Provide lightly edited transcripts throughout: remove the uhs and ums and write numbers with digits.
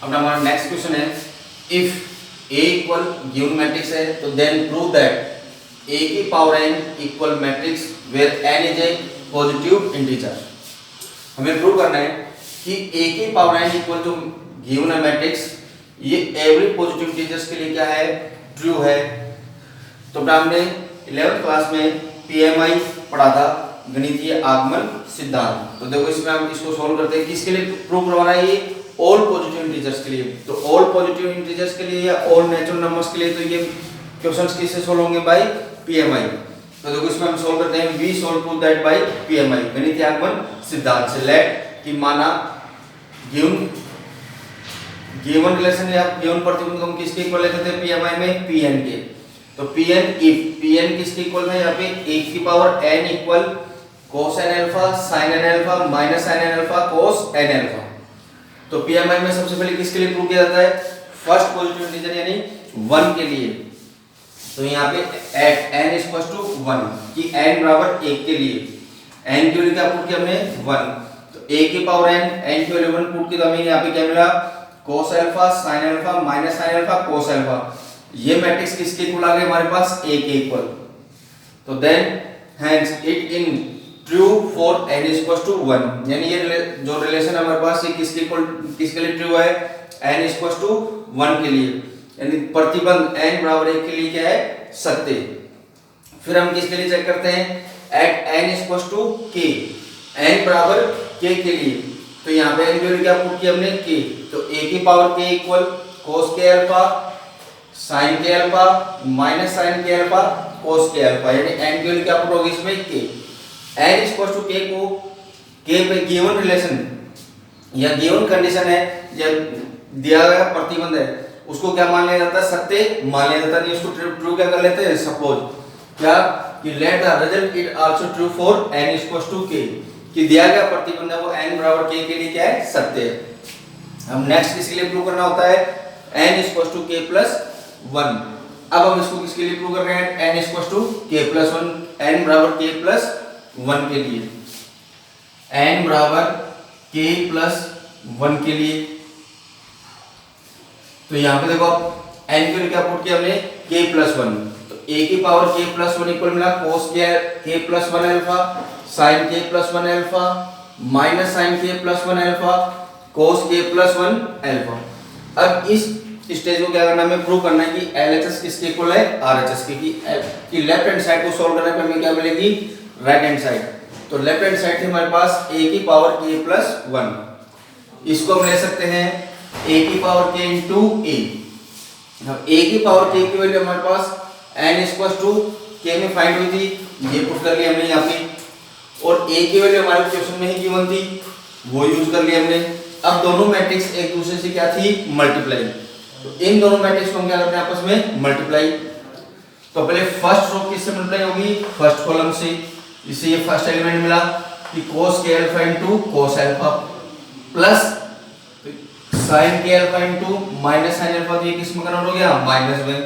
अब हमारा next question है, if A equal given matrix है तो देन प्रूव दैट ए की power N equal matrix where N is a positive integer. हमें प्रूव करना है कि ए की पावर एन इक्वल जो गिवन है मैट्रिक्स, ये एवरी पॉजिटिव इंटीजर्स के लिए क्या है, ट्रू है। तो हमने 11th क्लास में पीएमआई पढ़ा था, गणितीय आगमन सिद्धांत। तो देखो इसमें हम इसको सॉल्व करते हैं, किसके लिए प्रूव करवाना है, ये ऑल पॉजिटिव इंटीजर्स के लिए। तो ऑल पॉजिटिव इंटीजर्स के लिए या ऑल नेचुरल नंबर्स के लिए तो ये क्वेश्चंस किससे सॉल्व होंगे, बाय पीएमआई। तो देखो इसमें हम सॉल्व करते हैं, we solve prove that by PMI, गणितीय आगमन सिद्धांत से। लेट कि माना गिवन रिलेशन या गिवन प्रतिबंध हम किसके इक्वल लेते थे पीएमआई में, पीएन के। तो पीएन इफ पीएन किसके इक्वल है, यहाँ पे ए की power N equal cos n alpha sin n alpha minus sin n alpha cos n alpha. तो पीएमआई में सबसे पहले किसके लिए प्रूव किया जाता है, फर्स्ट पॉजिटिव इंटीजर यानी 1 के लिए। तो यहाँ पे एट n इक्वल्स टू 1 कि n बराबर 1 के लिए n की वैल्यू क्या पुट की हमने 1। तो a की पावर n की वैल्यू 1 पुट की तो हमें यहाँ पे क्या मिला, cos alpha sin alpha minus sin alpha cos alpha. ये मैट्रिक्स किसके इक्वल आ गए हमारे पास, a के इक्वल। तो then hence it in true for n equals to 1, यानी ये जो रिलेशन हमारे पास ये किसके लिए ट्रू है, n इक्वल्स टू 1 के लिए, यानी प्रतिबंध n बराबर 1 के लिए क्या है, सत्य। फिर हम किसके लिए चेक करते हैं, at n equals to k, n बराबर k के लिए। तो यहाँ पे n की वैल्यू क्या पुट की हमने, k। तो a की power k equal cos k alpha sin k alpha minus sin k alpha cos k alpha, यानी n की वैल्यू क्या पुट होगी इसमें, k। n equal to k को k पे गिवन रिलेशन या गिवन कंडीशन है या दिया गया प्रतिबंध है, उसको क्या मान लिया जाता है, सत्य मान लिया जाता है। नहीं उसको ट्रू क्या कर लेते हैं, सपोज क्या कि let the result it also true for n equal to k, कि दिया गया प्रतिबंध है वो n बराबर k के लिए क्या है, सत्य है। हम नेक्स्ट किसके लिए प्रूव करना होता है, n equal to k plus 1। अब हम इसको किसके लिए प्रूव कर रहे हैं, n equal to k plus 1, n बराबर k प्लस 1 के लिए, n बराबर k प्लस 1 के लिए। तो यहाँ पे देखो n के लिए क्या पुट किया हमने, k प्लस 1। तो a की पावर k प्लस 1 इक्वल मिला cos k plus 1 alpha sin k plus 1 alpha minus sin k plus 1 alpha cos k plus 1 alpha. अब इस स्टेज को क्या करना है, हमें प्रूव करना है कि LHS किसके इक्वल है, RHS के, कि लेफ्ट हैंड साइड को सॉल्व करने पे हमें क्या मिलेगी, राइट हैंड साइड। तो लेफ्ट हैंड साइड थी हमारे पास a की पावर k प्लस 1, इसको हम ले सकते हैं a की पावर k इंटू a। अब a की पावर k की वैल्यू हमारे पास n इक्वल टू k में फाइंड हुई थी, ये पुट कर लिया हमने यहाँ पे, और a की वैल्यू हमारे क्वेश्चन में ही गिवन थी, वो यूज कर लिया हमने। अब दोनों मैट्रिक्स एक दूसरे से क्या थी, मल्टीप्लाई। तो इन दोनों मैट्रिक्स को हम क्या करते हैं, आपस में मल्टीप्लाई। तो पहले फर्स्ट रो किससे मल्टीप्लाई होगी, फर्स्ट कॉलम से। इससे ये फर्स्ट एलिमेंट मिला कि cos k alpha into cos alpha plus sin k alpha into minus sin alpha. तो ये किस में कन्वर्ट हो गया, माइनस में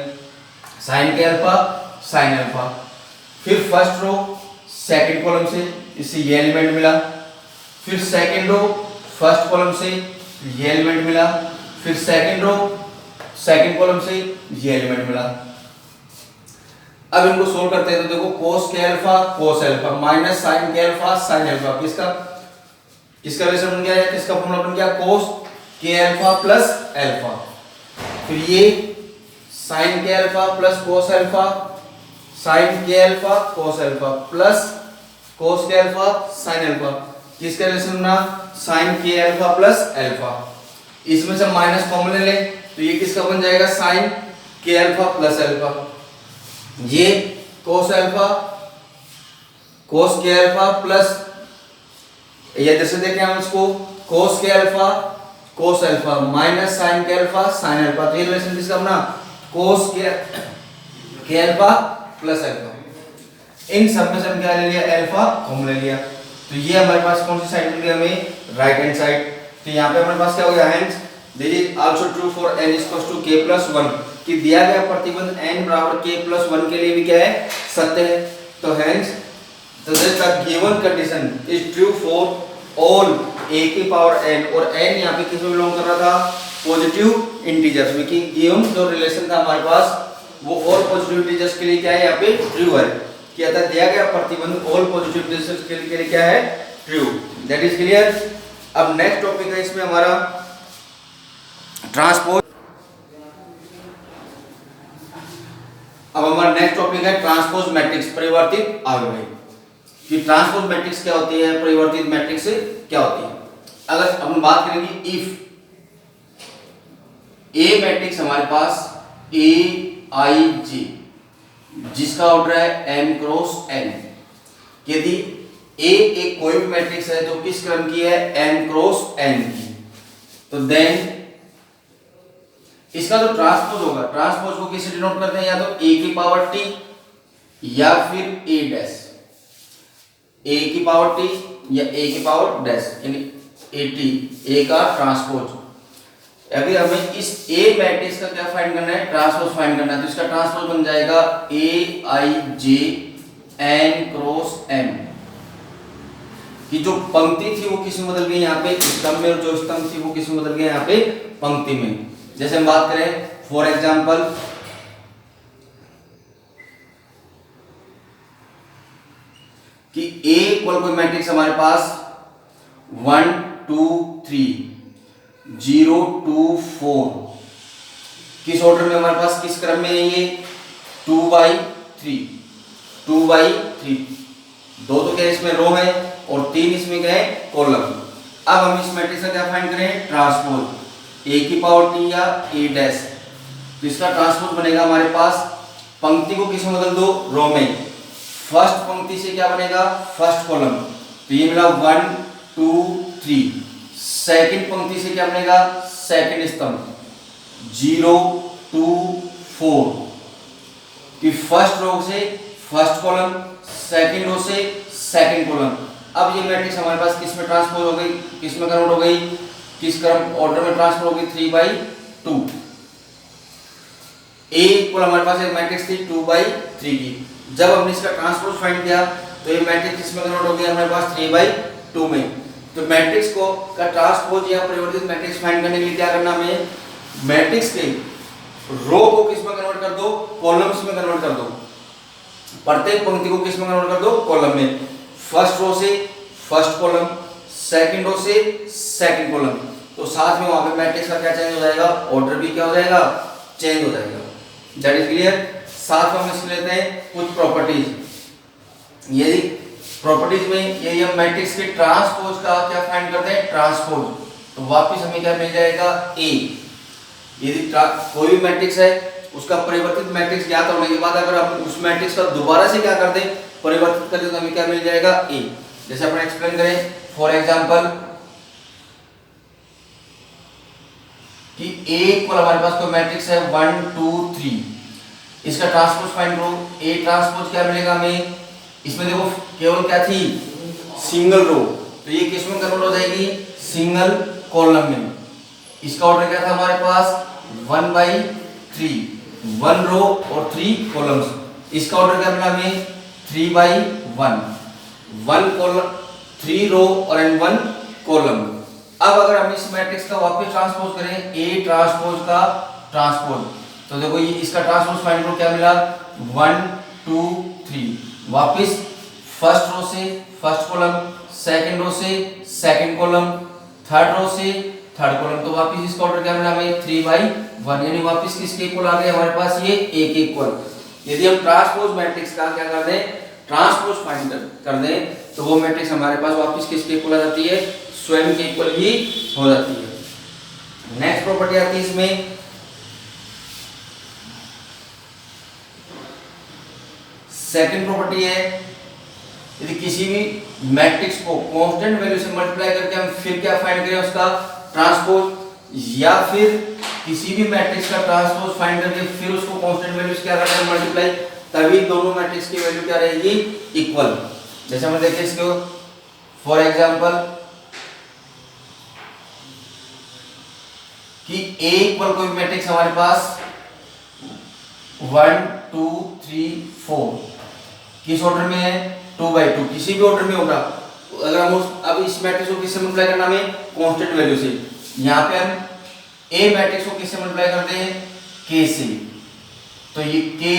sin k alpha sin alpha. फिर फर्स्ट रो सेकंड कॉलम से, इससे ये एलिमेंट मिला। फिर सेकंड रो फर्स्ट कॉलम से ये एलिमेंट मिला। फिर सेकंड रो सेकंड कॉलम से ये एलिमेंट मिला। अब इनको सोल्व करते हैं। तो देखो cos k alpha minus sin k alpha sin alpha, किसका रिलेशन बन गया है, किसका फॉर्मूला बन गया, cos k alpha plus alpha. फिर ये sin k alpha plus cos alpha sin k alpha cos alpha plus cos k alpha sin alpha, किसका रिलेशन बना, sin k alpha plus alpha. इसमें से माइनस कॉमन ले तो ये किसका बन जाएगा, sin k alpha plus alpha. ये cos k अल्फा प्लस, ये जैसे देखें हम इसको cos k alpha minus sin k alpha sin alpha. तो ये रिलेशन किसका बना, cos k alpha plus alpha. इन सब में से हम क्या ले लिया, अल्फा कॉमन ले लिया। तो ये हमारे पास कौन सी साइड मिल गई हमें, राइट हैंड साइड। तो यहाँ पे हमारे पास क्या हो गया, hence this is also true for n equals to k plus 1, कि दिया गया प्रतिबंध n बराबर k प्लस 1 के लिए भी क्या है, सत्य है। तो hence this the given condition is true for all a की पावर n, और n यहाँ पे किस में बिलोंग कर रहा था, पॉजिटिव इंटीजर्स में कि गिवन जो रिलेशन था हमारे पास वो ऑल पॉजिटिव इंटीजर्स के लिए क्या है, यहाँ पे ट्रू है। क्या था दिया गया प्रतिबंध ऑल पॉजिटिव इंटीजर्स के लिए क्या है, ट्रू। That is clear. अब नेक्स्ट टॉपिक है इसमें हमारा ट्रांसपोज। अब हमारा नेक्स्ट टॉपिक है ट्रांसपोज मैट्रिक्स, परिवर्तित आव्यय। कि ट्रांसपोज मैट्रिक्स क्या होती है, परिवर्तित मैट्रिक्स क्या होती है। अगर हम बात करेंगे इफ ए मैट्रिक्स हमारे पास ए आई जे जिसका ऑर्डर है m क्रॉस n, यदि ए एक कोई भी मैट्रिक्स है तो किस क्रम की है, m क्रॉस n की, तो देन इसका जो ट्रांसपोज होगा, ट्रांसपोज को किससे डिनोट करते हैं, या तो a की पावर t या फिर a डैश, a की पावर t या a की पावर डैश, यानी at a का ट्रांसपोज। अभी हमें इस a मैट्रिक्स का क्या फाइंड करना है, ट्रांसपोज फाइंड करना है। तो इसका ट्रांसपोज बन जाएगा a i j n cross m, कि जो पंक्ति थी वो किस में बदल गई यहाँ पे स्तंभ में, और जो स्तंभ थी वो किस में बदल गया यहाँ पे पंक्ति में। जैसे हम बात करें फॉर एग्जांपल कि A इक्वल कोई मैट्रिक्स हमारे पास 1 2 3 0 2 4, किस ऑर्डर में हमारे पास, किस क्रम में है ये, 2/3 2/3, दो तो क्या इसमें रो है और 3 इसमें क्या है कॉलम। अब हम इस मैट्रिक्स का क्या फाइंड करें, ट्रांसपोज a की पावर t या a डैश। तो इसका ट्रांसपोज बनेगा हमारे पास, पंक्ति को किस में बदल दो, रो में, फर्स्ट पंक्ति से क्या बनेगा, फर्स्ट कॉलम, तो ये मिला 1 2 3। सेकंड पंक्ति से क्या बनेगा, सेकंड स्तंभ 0 2 4, कि फर्स्ट रो से फर्स्ट कॉलम, सेकंड रो से सेकंड कॉलम। अब ये मैट्रिक्स हमारे पास किस में ट्रांसपोज हो गई, किस में कन्वर्ट हो गई, किस क्रम ऑर्डर में ट्रांसफर होगी, 3/2। A इक्वल हमारे पास एक मैट्रिक्स थी 2/3 की, जब हमने इसका ट्रांसपोज फाइंड किया तो ये मैट्रिक्स किस में कन्वर्ट हो गया, हमारे पास 3/2 में। तो मैट्रिक्स को का ट्रांसपोज या परिवर्तित मैट्रिक्स फाइंड करने के लिए क्या करना, हमें मैट्रिक्स के रो को किस में कन्वर्ट कर दो, कॉलम्स में कन्वर्ट कर दो, प्रत्येक पंक्ति को किस में कन्वर्ट कर दो, कॉलम में। फर्स्ट रो से फर्स्ट कॉलम, सेकंड रो से सेकंड कॉलम, तो साथ में वहां पे मैट्रिक्स का क्या चेंज हो जाएगा, ऑर्डर भी क्या हो जाएगा, चेंज हो जाएगा। That is clear. साथ में हम इसमें लेते हैं कुछ प्रॉपर्टीज। यदि प्रॉपर्टीज में यदि हम मैट्रिक्स के ट्रांसपोज का क्या फाइंड करते हैं, ट्रांसपोज, तो वापस हमें क्या मिल जाएगा, a। यदि कोई भी मैट्रिक्स है उसका परिवर्तित मैट्रिक्स ज्ञात होने के बाद अगर हम उस मैट्रिक्स का दोबारा से क्या करते हैं, परिवर्तित करते, तो हमें क्या मिल जाएगा, a। जैसे अपन एक्सप्लेन करें, फॉर एग्जांपल कि A इक्वल हमारे पास कोई मैट्रिक्स है 1 2 3, इसका ट्रांसपोज फाइंड करो, A ट्रांसपोज क्या मिलेगा हमें, इसमें देखो केवल क्या थी, सिंगल रो, तो ये किस में कन्वर्ट हो जाएगी, सिंगल कॉलम में। इसका ऑर्डर क्या था हमारे पास, 1/3, 1 रो और 3 कॉलम्स। इसका ऑर्डर क्या मिला हमें, 3/1, 1 कॉलम 3 रो और 1 कॉलम। अब अगर हम इस मैट्रिक्स का वापस ट्रांसपोज करें, A ट्रांसपोज का ट्रांसपोज, तो देखो ये इसका ट्रांसपोज फाइंड करो, क्या मिला, 1 2 3, वापस फर्स्ट रो से फर्स्ट कॉलम, सेकंड रो से सेकंड कॉलम, थर्ड रो से थर्ड कॉलम, तो वापस इसका ऑर्डर क्या मिला हमें, 3/1, यानी वापस किसके इक्वल आ गए हमारे पास, ये A के इक्वल। यदि हम ट्रांसपोज मैट्रिक्स का क्या कर दें, ट्रांसपोज फाइंड कर दें, तो वो मैट्रिक्स हमारे पास वापस किसके इक्वल आ जाती है, स्वयं के इक्वल ही हो जाती है। नेक्स्ट प्रॉपर्टी आती है इसमें, सेकंड प्रॉपर्टी है, यदि किसी भी मैट्रिक्स को कांस्टेंट वैल्यू से मल्टीप्लाई करके हम फिर क्या फाइंड करें, उसका ट्रांसपोज, या फिर किसी भी मैट्रिक्स का ट्रांसपोज फाइंड करके फिर उसको कांस्टेंट वैल्यू से क्या करते हैं, मल्टीप्लाई, तभी दोनों मैट्रिक्स की वैल्यू क्या रहेगी, इक्वल। जैसे हम देखते हैं इसको, फॉर एग्जांपल कि A इक्वल कोई मैट्रिक्स हमारे पास 1 2 3 4, किस ऑर्डर में है, 2/2, किसी भी ऑर्डर में होगा। अगर हम अब इस मैट्रिक्स को किससे मल्टीप्लाई करना है, कांस्टेंट वैल्यू से। यहाँ पे हम ए मैट्रिक्स को किससे मल्टीप्लाई करते हैं, के से। तो ये के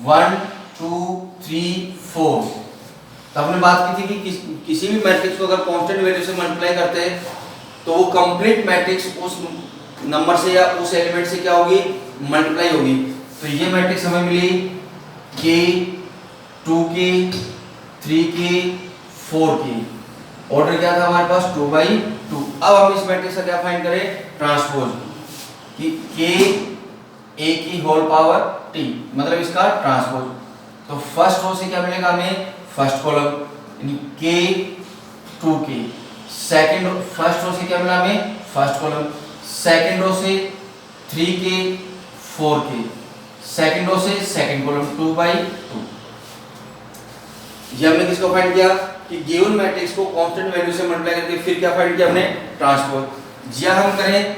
1 2 3 4। तो हमने बात की थी कि किसी भी मैट्रिक्स को अगर कांस्टेंट वैल्यू से मल्टीप्लाई करते हैं तो वो कंप्लीट मैट्रिक्स उस नंबर से या उस एलिमेंट से क्या होगी, मल्टीप्लाई होगी। तो ये मैट्रिक्स हमें मिली के 2k 3k 4k। ऑर्डर क्या था हमारे पास 2/2। अब हम इस मैट्रिक्स का क्या फाइंड करें, ट्रांसपोज, कि k a की होल पावर t, मतलब इसका ट्रांसपोज। तो फर्स्ट रो से क्या मिलेगा हमें, फर्स्ट कॉलम यानी k 2k। Second first row से क्या मिला हमें, फर्स्ट कॉलम। सेकंड रो से 3k 4k। सेकंड रो से सेकंड कॉलम 2/2। ये हमने किसको फाइंड किया कि गिवन मैट्रिक्स को कांस्टेंट वैल्यू से मल्टीप्लाई करके फिर क्या फाइंड किया हमने, ट्रांसपोज। या हम करें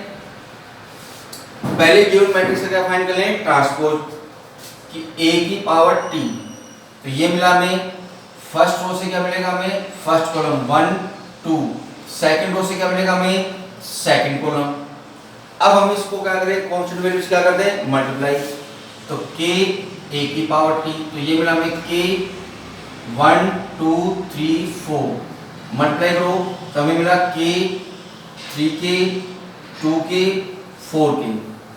पहले गिवन मैट्रिक्स का क्या फाइंड कर लें, ट्रांसपोज, कि a की पावर t। तो ये मिला हमें फर्स्ट रो से क्या मिलेगा हमें, फर्स्ट कॉलम 1 2। सेकंड रो से क्या मिलेगा हमें, सेकंड कॉलम। अब हम इसको क्या करें, कांस्टेंट वैल्यूज क्या करते हैं, मल्टीप्लाई। तो k a की पावर t, तो ये मिला हमें k 1 2 3 4। मल्टीप्लाई करो तो हमें मिला k 3k 2k 4k।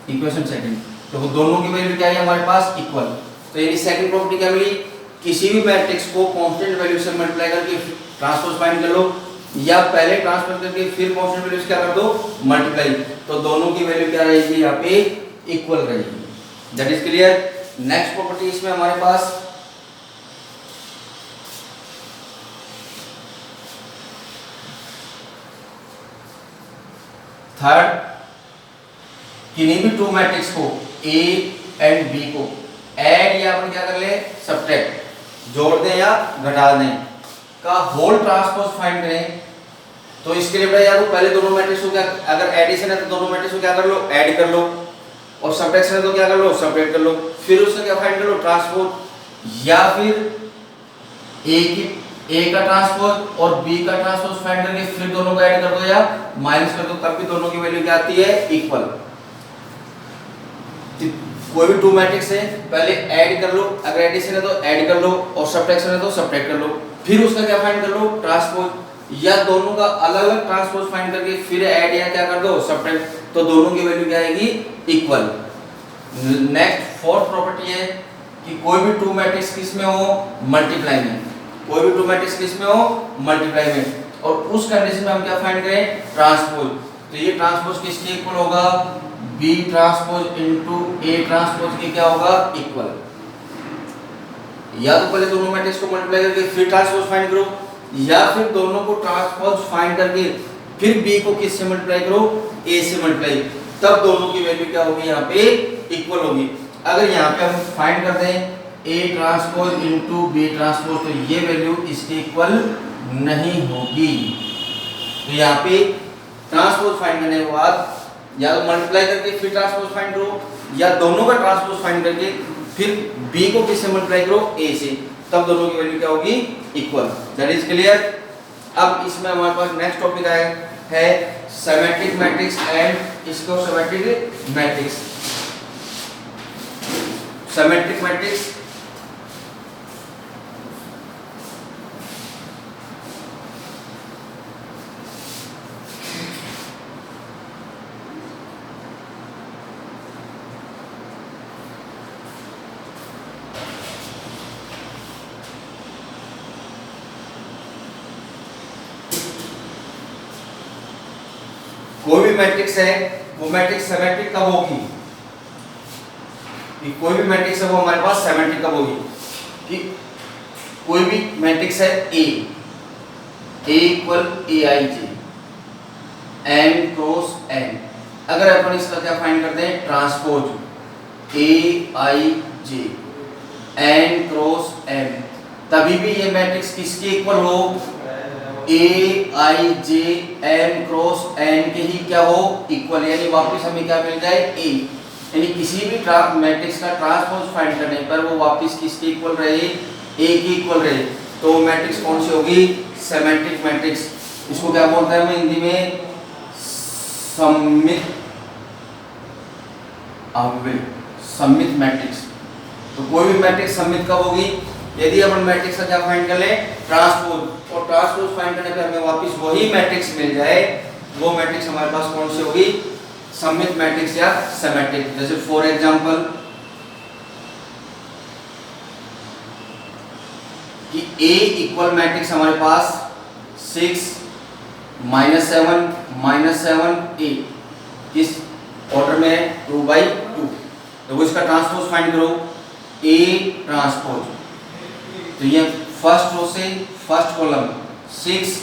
Equation second. तो वो दोनों की वैल्यू क्या है हमारे पास, इक्वल। तो यानी सेकंड प्रॉपर्टी क्या मिली, किसी भी मैट्रिक्स को कांस्टेंट वैल्यू से मल्टीप्लाई करके ट्रांसपोज फाइंड कर लो, या पहले ट्रांसपोज करके फिर कांस्टेंट वैल्यूज क्या कर दो, मल्टीप्लाई। तो दोनों की वैल्यू क्या रहेगी, यहाँ पे इक्वल रहेगी। That is clear. Next property इसमें हमारे पास थर्ड, किन्हीं भी टू मैट्रिक्स को A एंड B को ऐड या अपन क्या कर ले, सब्ट्रैक्ट, जोड़ दें या घटा दें, का होल ट्रांसपोज फाइंड करें। तो इसके लिए या तो पहले दोनों मैट्रिक्स को क्या, अगर एडिशन है तो दोनों मैट्रिक्स को क्या कर लो, ऐड कर लो, और सब्ट्रैक्शन है तो क्या कर लो, सब्ट्रैक्ट कर लो। फिर उसका क्या फाइंड कर लो, ट्रांसपोज। या फिर A का ट्रांसपोज और B का ट्रांसपोज फाइंड करके फिर दोनों को ऐड कर दो या माइनस कर दो, तब भी दोनों की वैल्यू क्या आती है, इक्वल। कोई भी टू मैट्रिक्स है पहले ऐड कर लो, अगर एडिशन है तो ऐड कर लो, और सब्ट्रैक्शन है तो सब्ट्रैक्ट कर लो, फिर उसका क्या फाइंड कर लो, ट्रांसपोज। या दोनों का अलग अलग ट्रांसपोज फाइंड करके फिर ऐड या क्या कर दो, सब्ट्रैक्ट, तो दोनों की वैल्यू क्या आएगी, इक्वल। नेक्स्ट फोर्थ प्रॉपर्टी है कि कोई भी टू मैट्रिक्स किस में हो, मल्टीप्लाई में। कोई भी टू मैट्रिक्स किस में हो, मल्टीप्लाई में, और उस कंडीशन में हम क्या फाइंड करें, ट्रांसपोज। तो ये ट्रांसपोज किसके इक्वल होगा, B transpose into A transpose के क्या होगा, इक्वल। या तो पहले दोनों मैट्रिक्स को मल्टीप्लाई करके फिर ट्रांसपोज फाइंड करो, या फिर दोनों को ट्रांसपोज फाइंड करके फिर B को किससे मल्टीप्लाई करो, A से मल्टीप्लाई, तब दोनों की वैल्यू क्या होगी, यहाँ पे इक्वल होगी। अगर यहाँ पे हम फाइंड कर दें A transpose into B transpose, तो ये वैल्यू इसके इक्वल नहीं होगी। तो यहाँ पे ट्रांसपोज फाइंड करने के बाद या तो मल्टीप्लाई करके फिर ट्रांसपोज फाइंड करो, या दोनों का ट्रांसपोज फाइंड करके फिर B को किससे मल्टीप्लाई करो, A से, तब दोनों की वैल्यू क्या होगी, इक्वल। That is clear. अब इसमें हमारे पास नेक्स्ट टॉपिक है सिमेट्रिक मैट्रिक्स एंड इसको सिमेट्रिक मैट्रिक्स। सिमेट्रिक मैट्रिक्स कोई भी मैट्रिक्स है वो मैट्रिक्स सिमेट्रिक कब होगी, कि कोई भी मैट्रिक्स है वो हमारे पास सिमेट्रिक कब होगी, कि कोई भी मैट्रिक्स है A equal aij n cross n, अगर अपन इसका क्या फाइंड करते हैं, transpose aij n cross n, तभी भी ये मैट्रिक्स किसके इक्वल हो, aij n क्रॉस n के ही क्या हो, इक्वल। यानी वापस हमें क्या मिल जाए, A। यानी किसी भी मैट्रिक्स का ट्रांसपोज फाइंड करने पर वो वापस किसके इक्वल रहे, A के इक्वल रहे, तो मैट्रिक्स कौन सी होगी, सिमेट्रिक मैट्रिक्स। इसको क्या बोलते हैं हम हिंदी में, सममित अव्यय सममित मैट्रिक्स। तो कोई भी मैट्रिक्स सममित कब होगी? यदि अपन मैट्रिक्स का क्या फाइंड कर ले? ट्रांसपोज, और ट्रांसपोज फाइंड करने पे हमें वापस वही मैट्रिक्स मिल जाए, वो मैट्रिक्स हमारे पास कौन सी होगी? सममित मैट्रिक्स या सिमेट्रिक। जैसे फॉर एग्जांपल कि A इक्वल मैट्रिक्स हमारे पास 6 -7 -7 A किस ऑर्डर में है? 2/2। तो इसका ट्रांसपोज फाइंड करो, A ट्रांसपोज। तो ये फर्स्ट रो से फर्स्ट कॉलम 6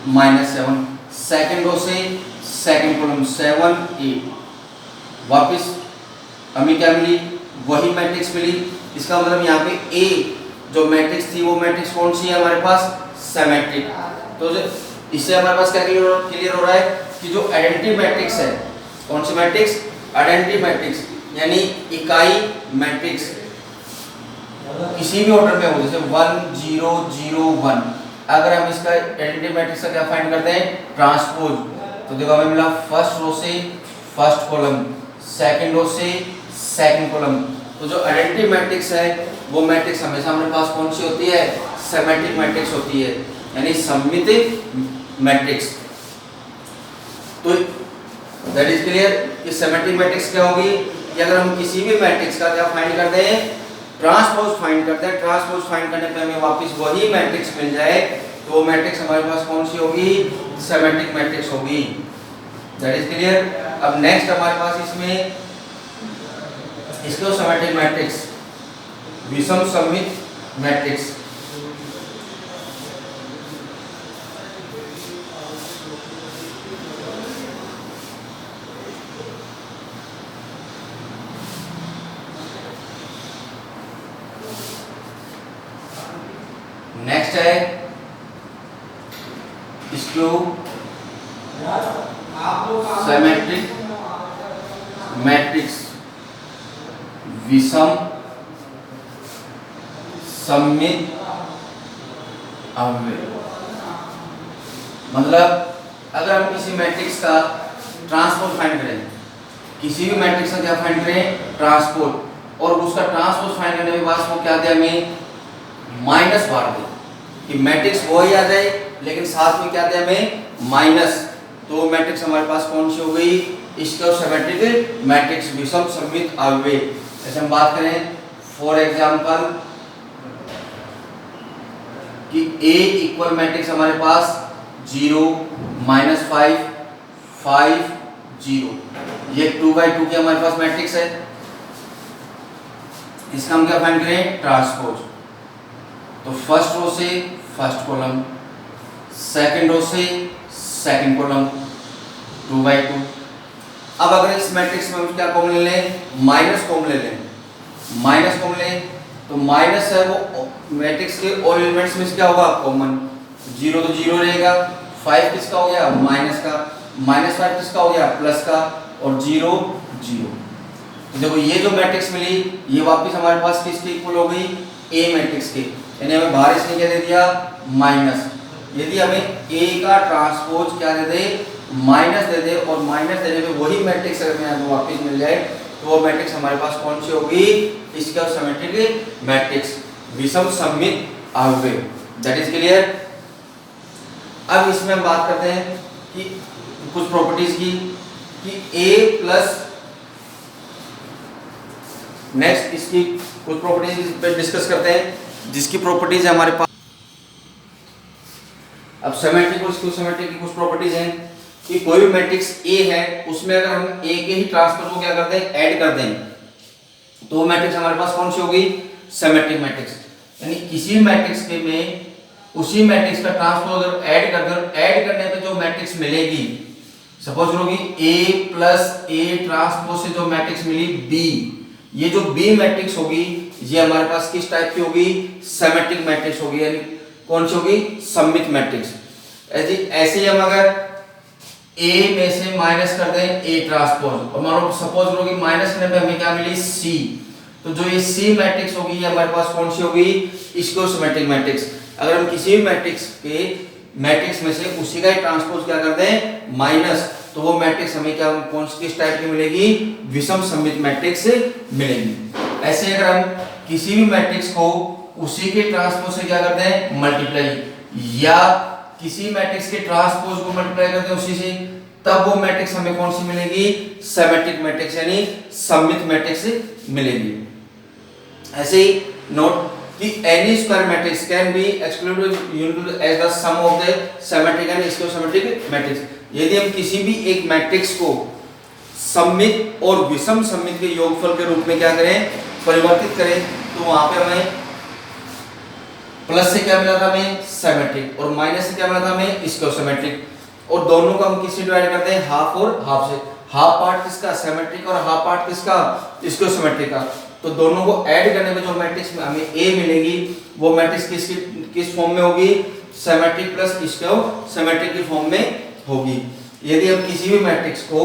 -7, सेकंड रो से सेकंड कॉलम 7 A। वापस हमें क्या मिली? वही मैट्रिक्स मिली। इसका मतलब यहाँ पे A जो मैट्रिक्स थी वो मैट्रिक्स कौन सी है हमारे पास? सिमेट्रिक। तो इससे हमारे पास क्या क्लियर हो रहा है कि जो आइडेंटिटी मैट्रिक्स है, कौन सी मैट्रिक्स? आइडेंटिटी मैट्रिक्स, यानी इकाई मैट्रिक्स किसी भी ऑर्डर में हो, जैसे 1 0 0 1, अगर हम इसका आइडेंटिटी मैट्रिक्स का क्या फाइंड करते हैं? ट्रांसपोज। तो देखो हमें मिला फर्स्ट रो से फर्स्ट कॉलम, सेकंड रो से सेकंड कॉलम। तो जो आइडेंटिटी मैट्रिक्स है वो मैट्रिक्स हमेशा हमारे पास कौन सी होती है? सिमेट्रिक मैट्रिक्स होती है, यानी सममित मैट्रिक्स। तो दैट इज क्लियर कि सिमेट्रिक मैट्रिक्स क्या होगी कि अगर हम किसी भी मैट्रिक्स का क्या फाइंड करते हैं? ट्रांसपोज फाइंड करते हैं। ट्रांसपोज फाइंड करने पे हमें वापस वही मैट्रिक्स मिल जाए, तो वो मैट्रिक्स हमारे पास कौन सी होगी? सिमेट्रिक मैट्रिक्स होगी। That is clear. अब नेक्स्ट हमारे पास इसमें इसको सिमेट्रिक मैट्रिक्स, विषम सममित मैट्रिक्स। नेक्स्ट है इसको सिमेट्रिक मैट्रिक्स, विषम सममित अव्यय। मतलब अगर हम किसी मैट्रिक्स का ट्रांसपोज फाइंड करें, किसी भी मैट्रिक्स का क्या फाइंड करें? ट्रांसपोज, और उसका ट्रांसपोज फाइंड करने के बाद वो क्या दे? हमें माइनस बार दे कि मैट्रिक्स वो ही आ जाए, लेकिन साथ में क्या दे? हमें माइनस। तो मैट्रिक्स हमारे पास कौन सी हो गई? इसका सिमेट्रिक मैट्रिक्स, विषम सममित अव्यय। जैसे हम बात करें फॉर एग्जांपल कि A इक्वल मैट्रिक्स हमारे पास 0 -5 5 0, ये 2/2 की हमारे पास मैट्रिक्स है। इसका हम क्या फाइंड करें? ट्रांसपोज। तो फर्स्ट रो से फर्स्ट कॉलम, सेकंड रो से सेकंड कॉलम, 2/2। अब अगर इस मैट्रिक्स में हम क्या कॉमन ले लें? माइनस कॉमन ले लें। माइनस कॉमन लें तो माइनस है वो मैट्रिक्स के ऑल एलिमेंट्स में क्या होगा? कॉमन। 0 तो 0 रहेगा, 5 किसका हो गया? माइनस का, -5 किसका हो गया? प्लस का, और 0 0। तो देखो ये जो मैट्रिक्स मिली ये वापस हमारे पास किसके इक्वल हो गई? A मैट्रिक्स के, यानी हमें बाहर इसने क्या दे दिया? माइनस। यदि हमें A का ट्रांसपोज क्या दे दे? माइनस दे दे, और माइनस देने पे वही मैट्रिक्स अगर हमें वापस मिल जाए, तो वो मैट्रिक्स हमारे पास कौन सी होगी? इसका सिमेट्रिक मैट्रिक्स, विषम सममित अव्यय। That is clear. अब इसमें हम बात करते हैं कि कुछ प्रॉपर्टीज की, कि A प्लस, नेक्स्ट इसकी कुछ प्रॉपर्टीज पे डिस्कस करते हैं, जिसकी प्रॉपर्टीज है हमारे पास। अब सिमेट्रिक और स्क्यू-सिमेट्रिक की कुछ प्रॉपर्टीज हैं कि कोई भी मैट्रिक्स A है, उसमें अगर हम A के ही ट्रांसपोज को क्या करते हैं? ऐड कर दें, तो वो मैट्रिक्स हमारे पास कौन सी होगी? Symmetric matrix. यानी किसी मैट्रिक्स के में उसी मैट्रिक्स का ट्रांसपोज अगर ऐड करने पे जो मैट्रिक्स मिलेगी, सपोज करो कि A प्लस A ट्रांसपोज से जो मैट्रिक्स मिली B, ये जो B मैट्रिक्स होगी ये हमारे पास किस टाइप की होगी? सिमेट्रिक मैट्रिक्स होगी, यानी कौन सी होगी? सममित मैट्रिक्स। ऐसे ही हम अगर A में से माइनस कर दें A ट्रांसपोज, और मान लो सपोज करो कि माइनस करने पे हमें क्या मिली? C, तो जो ये C मैट्रिक्स होगी ये हमारे पास कौन सी होगी? इसको सिमेट्रिक मैट्रिक्स। अगर हम किसी भी मैट्रिक्स में से उसी का ही ट्रांसपोज क्या कर दें? माइनस, तो वो मैट्रिक्स हमें क्या कौन किस टाइप की मिलेगी, विषम सममित मैट्रिक्स मिलेगी। ऐसे अगर हम किसी भी मैट्रिक्स को उसी के ट्रांसपोज से क्या करते हैं, मल्टीप्लाई, या किसी मैट्रिक्स के ट्रांसपोज को मल्टीप्लाई करते हैं उसी से, तब वो मैट्रिक्स हमें कौन सी मिलेगी, सिमेट्रिक मैट्रिक्स यानी सममित मैट्रिक्स मिलेगी। ऐसे ही नोट कि any square matrix can be excluded as the sum of the symmetric and schizometric matrix। यदि हम किसी भी एक मैट्रिक्स को सममित और विषम सममित के योगफल के रूप में क्या करें, परिवर्तित करें, तो वहां पे हमें प्लस से क्या मिला था, हमें सिमेट्रिक, और माइनस से क्या मिला था, हमें स्क्वायर, और दोनों को हम किससे डिवाइड करते हैं, हाफ और हाफ से। हाफ पार्ट किसका, सिमेट्रिक, और हाफ पार्ट किसका, स्क्वायर का। तो दोनों को ऐड करने पे जो मैट्रिक्स में हमें ए मिलेगी, वो मैट्रिक्स किस फॉर्म में होगी, सिमेट्रिक प्लस स्क्वायर की फॉर्म में होगी। यदि हम किसी भी मैट्रिक्स को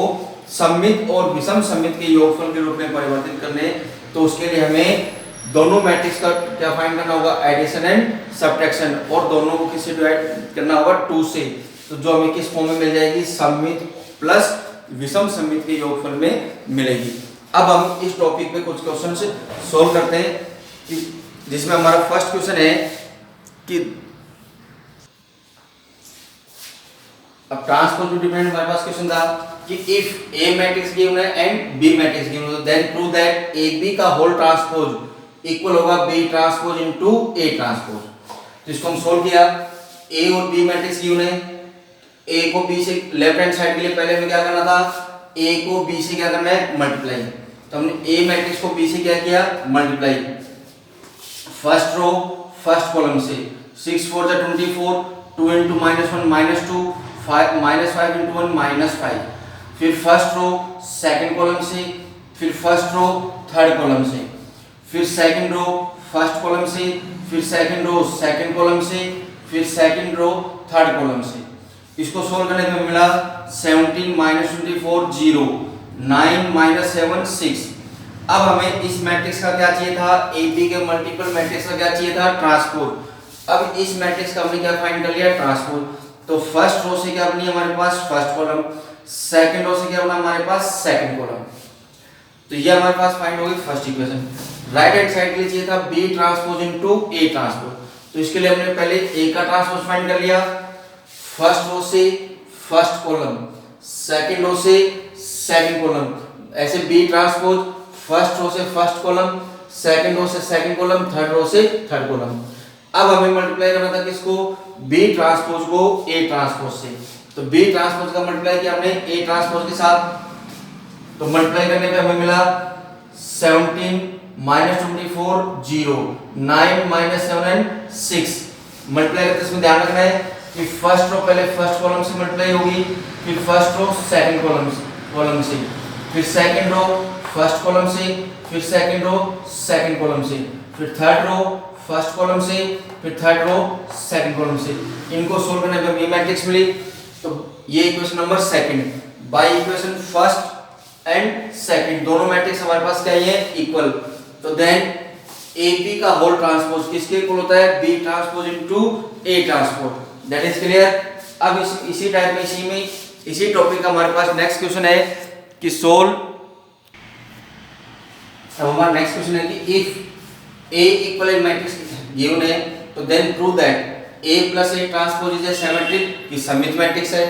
सममित और विषम सममित के योगफल के रूप में परिवर्तित करने, तो उसके लिए हमें दोनों मैट्रिक्स का क्या फाइंड करना होगा, एडिशन एंड सब्ट्रैक्शन, और दोनों को किससे डिवाइड करना होगा, 2 से। तो जो हमें किस फॉर्म में मिल जाएगी, सममित प्लस विषम सममित के योगफल में मिलेगी। अब हम इस टॉपिक पे कुछ क्वेश्चन सोल्व करते हैं, कि जिसमें हमारा फर्स्ट क्वेश्चन है कि अब ट्रांसपोज डिपेंडेंट हमारे पास क्वेश्चन था कि इफ ए मैट्रिक्स गिवन है एंड बी मैट्रिक्स गिवन है, then prove that A B का होल ट्रांसपोज इक्वल होगा B transpose into A transpose. तो इसको हम सोल्व किया, ए और बी मैट्रिक्स गिवन है, ए को बी से लेफ्ट हैंड साइड के लिए पहले हमें क्या करना था, ए को बी से क्या करना है, मल्टीप्लाई। तो हमने ए मैट्रिक्स को बी से क्या किया, multiply, first row first column से, 6 4 जा 24, 2 into -1 -2, 5 -5 into 1 -5, फिर फर्स्ट रो सेकंड कॉलम से, फिर फर्स्ट रो थर्ड कॉलम से, फिर सेकंड रो फर्स्ट कॉलम से, फिर सेकंड रो सेकंड कॉलम से, फिर सेकंड रो थर्ड कॉलम से। इसको सोल्व करने पे मिला 17 -24 0, 9 -7 6। अब हमें इस मैट्रिक्स का क्या चाहिए था, ए बी के मल्टीपल मैट्रिक्स का क्या चाहिए था, ट्रांसपोज। अब इस मैट्रिक्स का हमने क्या फाइंड कर लिया, ट्रांसपोज। तो फर्स्ट रो से क्या बनी हमारे पास, फर्स्ट कॉलम, सेकंड रो से क्या बना हमारे पास, सेकंड कॉलम। तो ये हमारे पास फाइंड हो गई first equation. Right hand side के लिए चाहिए था B transpose into A transpose. तो इसके लिए हमने पहले ए का ट्रांसपोज फाइंड कर लिया, फर्स्ट रो से फर्स्ट कॉलम, सेकंड रो से सेकंड कॉलम, ऐसे बी ट्रांसपोज फर्स्ट रो से फर्स्ट कॉलम, सेकंड रो से सेकंड कॉलम, थर्ड रो से थर्ड कॉलम। अब हमें मल्टीप्लाई करना था किसको, बी ट्रांसपोज को ए ट्रांसपोज से। तो बी ट्रांसपोज का मल्टीप्लाई किया हमने ए ट्रांसपोज के साथ, तो मल्टीप्लाई करने पे हमें मिला 17 -24 0, 9 -7 6। मल्टीप्लाई करते इसमें ध्यान रखना है कि फर्स्ट रो पहले फर्स्ट कॉलम से मल्टीप्लाई होगी, फिर फर्स्ट रो सेकंड कॉलम से, फिर सेकंड रो फर्स्ट कॉलम से, फिर सेकंड रो सेकंड कॉलम से, फिर थर्ड रो फर्स्ट कॉलम से, फिर थर्ड रो सेकंड कॉलम से। इनको सोल्व करने पे हमें मैट्रिक्स मिली। तो ये equation number second, by equation first and second दोनों मैट्रिक्स हमारे पास क्या है, इक्वल। तो देन ए बी का होल ट्रांसपोज किसके इक्वल होता है, B transpose into A transpose. That is clear. अब इसी टाइप में इसी टॉपिक का हमारे पास नेक्स्ट क्वेश्चन है कि सोल्व। अब हमारा नेक्स्ट क्वेश्चन है कि if A equivalent matrix given है, तो then prove that A plus A transpose is a symmetric की सममित मैट्रिक्स है,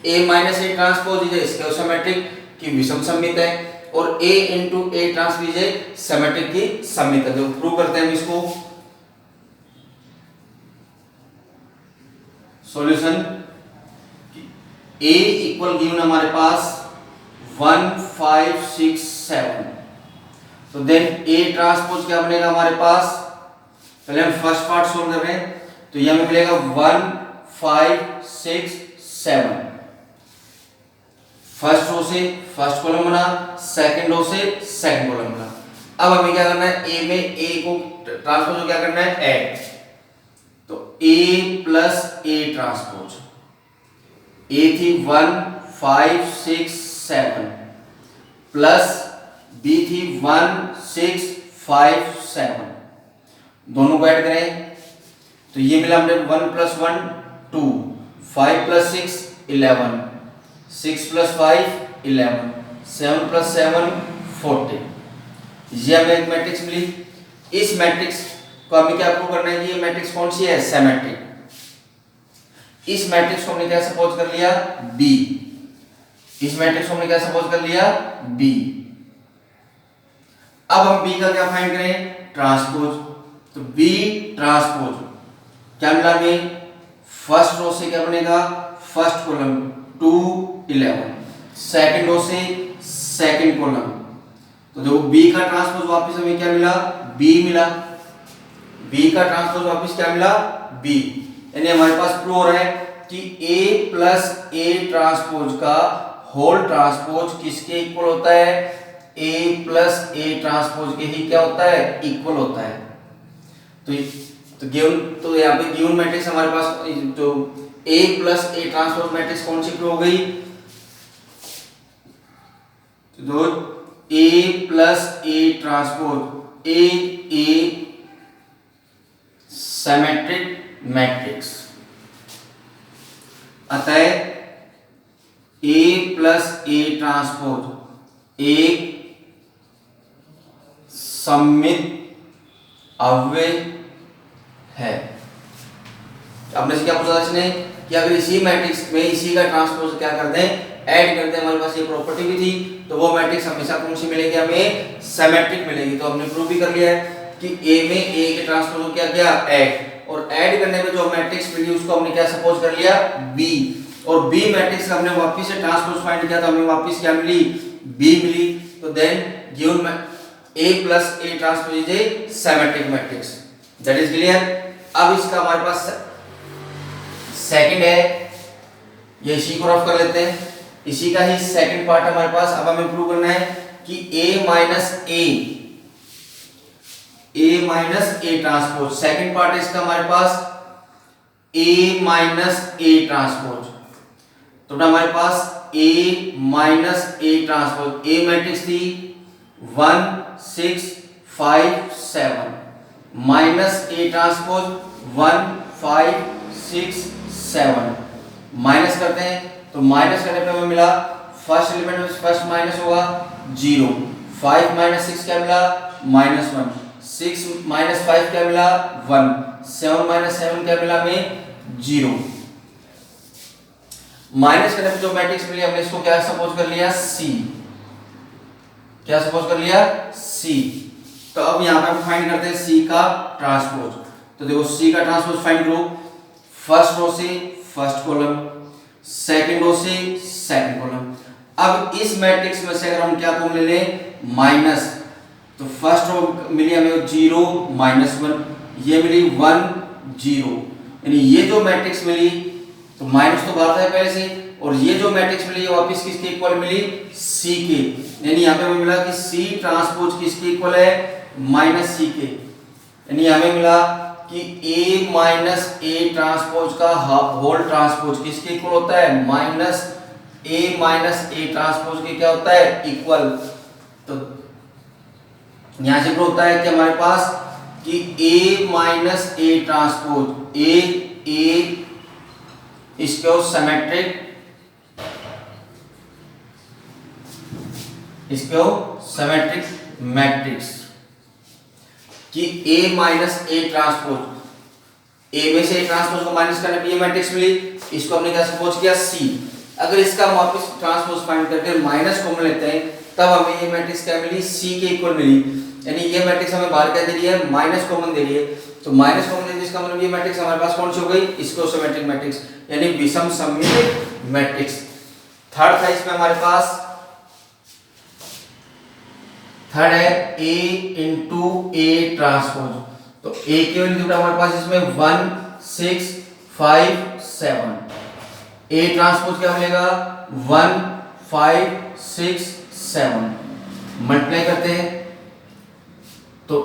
A minus A transpose is a square symmetric की विषम सममित है, और A into A transpose a symmetric की सममित है। तो प्रूव करते हैं हम इसको। सॉल्यूशन, ए इक्वल गिवन हमारे पास 1 5 6 7। तो देन ए ट्रांसपोज क्या बनेगा हमारे पास, पहले हम फर्स्ट पार्ट सोल्व कर रहे हैं, तो ये हमें मिलेगा 1 5 6 7। फर्स्ट रो से फर्स्ट कॉलम बना, सेकंड रो से सेकंड कॉलम बना। अब हमें क्या करना है, ए में ए को ट्रांसपोज को क्या करना है, ऐड। तो ए प्लस ए ट्रांसपोज, ए थी 1 5 6 7 प्लस बी थी 1 6 5 7, दोनों को ऐड करें तो ये मिला हमने 1 + 1 2, 5 + 6 11, 6 प्लस 5 11, 7 प्लस 7 14। ये हमें एक मैट्रिक्स मिली। इस मैट्रिक्स को हमें क्या प्रूव करना है कि ये मैट्रिक्स कौन सी है, सिमेट्रिक। इस मैट्रिक्स को हमने क्या सपोज कर लिया, बी। इस मैट्रिक्स को हमने क्या सपोज कर लिया, बी। अब हम बी का क्या फाइंड करें, ट्रांसपोज। तो बी ट्रांसपोज क्या मिला हमें, फर्स्ट रो से क्या बनेगा, फर्स्ट कॉलम 2 11, सेकंड रो से सेकंड कॉलम। तो देखो बी का ट्रांसपोज वापस हमें क्या मिला, बी मिला। बी का ट्रांसपोज वापस क्या मिला, बी। यानी हमारे पास प्रूव हो रहा है कि a प्लस ए ट्रांसपोज का होल ट्रांसपोज किसके इक्वल होता है, a प्लस ए ट्रांसपोज के ही क्या होता है, इक्वल होता है। तो यहाँ पे गिवन मैट्रिक्स हमारे पास जो a plus A transpose matrix कौन सी प्रूव हो गई, तो a plus A transpose a symmetric matrix. अतः a प्लस ए ट्रांसपोज एक सममित अव्यय है। आपने से क्या पूछा था इसने कि अगर इसी मैट्रिक्स में इसी का ट्रांसपोज क्या कर दें, ऐड कर दें, हमारे पास ये प्रॉपर्टी भी थी, तो वो मैट्रिक्स हमेशा कौन सी मिलेगी, हमें सिमेट्रिक मिलेगी। तो हमने प्रूव भी कर लिया है कि a में a के ट्रांसपोज को क्या किया, ऐड, और ऐड करने पे जो मैट्रिक्स मिली उसको हमने क्या सपोज कर लिया, b। और b मैट्रिक्स हमने वापस से ट्रांसपोज फाइंड किया तो हमें वापस क्या मिली, b मिली। तो then given a plus A transpose is a symmetric matrix. That is clear. अब इसका हमारे पास सेकंड है, ये इसी को रफ कर लेते हैं, इसी का ही सेकंड पार्ट हमारे पास। अब हमें प्रूव करना है कि a minus A transpose, second part है इसका हमारे पास a माइनस ए ट्रांसपोज। तो हमारे पास a minus A transpose, a matrix थी 1 6 5 7, माइनस ए ट्रांसपोज 1 5 6 7, माइनस करते हैं तो माइनस करने पे हमें मिला, फर्स्ट एलिमेंट में फर्स्ट माइनस होगा 0, 5 माइनस 6 क्या मिला, -1, 6 माइनस 5 क्या मिला, 1, 7 माइनस 7 क्या मिला हमें, 0। माइनस करने पे जो मैट्रिक्स मिली हमने इसको क्या सपोज कर लिया, C। क्या सपोज कर लिया, C। तो अब यहां पे हम फाइंड करते हैं C का ट्रांसपोज। तो देखो C का ट्रांसपोज फाइंड करो, फर्स्ट रो से फर्स्ट कॉलम, सेकंड रो से सेकंड कॉलम। अब इस मैट्रिक्स में से अगर हम क्या कॉमन ले लें, माइनस, तो फर्स्ट रो मिली हमें 0 -1, ये मिली 1 0, यानी ये जो मैट्रिक्स मिली तो माइनस तो बाहर था पहले से, और ये जो मैट्रिक्स मिली ये वापस किसके इक्वल मिली, C के। यानी यहाँ पे हमें मिला कि C ट्रांसपोज किसके इक्वल है, -C के। यानी हमें मिला कि a माइनस ए ट्रांसपोज का होल ट्रांसपोज किसके इक्वल होता है, a माइनस ए ट्रांसपोज के क्या होता है, इक्वल। तो यहां से प्रूव होता है कि हमारे पास कि a minus A transpose a इसको सिमेट्रिक, इसको सिमेट्रिक मैट्रिक्स कि a minus A transpose, a में से a ट्रांसपोज को माइनस करने पे ये मैट्रिक्स मिली, इसको हमने क्या सपोज किया, C। अगर इसका हम वापस ट्रांसपोज फाइंड करके माइनस कॉमन लेते हैं तब हमें ये मैट्रिक्स क्या मिली, C के इक्वल मिली। यानी ये मैट्रिक्स हमें बाहर क्या दे रही है, माइनस कॉमन दे रही है। तो माइनस कॉमन दे दी, इसका मतलब ये मैट्रिक्स हमारे पास कौन सी हो गई, इसको सिमेट्रिक मैट्रिक्स, यानी विषम सममित मैट्रिक्स। थर्ड था इसमें हमारे पास, थर्ड है a इंटू ए ट्रांसपोज। तो a की वैल्यू हमारे पास इसमें 1 6 5 7, a ट्रांसपोज क्या मिलेगा, 1 5 6 7, मल्टीप्लाई करते हैं तो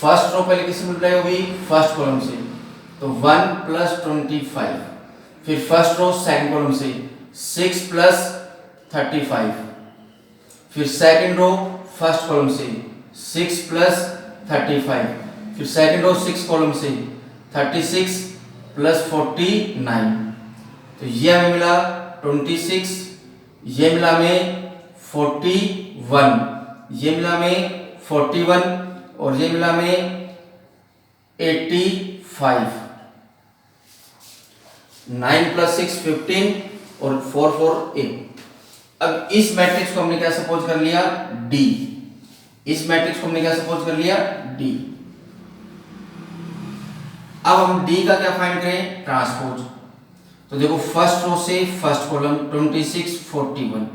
फर्स्ट रो पहले किससे मल्टीप्लाई होगी, फर्स्ट कॉलम से, तो 1 + 25, फिर फर्स्ट रो सेकंड कॉलम से 6 + 35, फिर सेकंड रो फर्स्ट कॉलम से 6 + 35, फिर सेकंड रो 6 कॉलम से 36 + 49। तो ये हमें मिला 26 ये मिला में 41, ये मिला में 41 और ये मिला में 85। 9 + 6 15 और 4 4 8। अब इस मैट्रिक्स को हमने क्या सपोज कर लिया, डी। इस मैट्रिक्स को हमने क्या सपोज कर लिया, डी। अब हम डी का क्या फाइंड करें, ट्रांसपोज। तो देखो फर्स्ट रो से फर्स्ट कॉलम 26 41,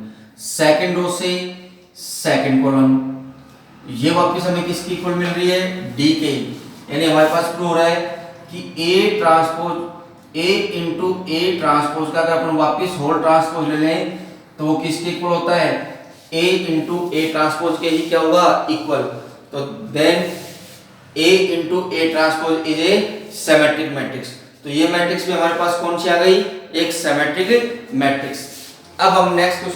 सेकंड रो से सेकंड कॉलम, ये वापस हमें किसकी इक्वल मिल रही है, डी के। यानी हमारे पास प्रूव हो रहा है कि ए transpose A into A transpose का अगर अपन वापस होल ट्रांसपोज ले लें तो वो किसके इक्वल होता है, ए इंटू ए ट्रांसपोज के ही क्या होगा, इक्वल। तो then A into A transpose is a symmetric matrix. तो ये मैट्रिक्स भी हमारे पास कौन सी आ गई, एक सिमेट्रिक मैट्रिक्स। अब हम नेक्स्ट क्वेश्चन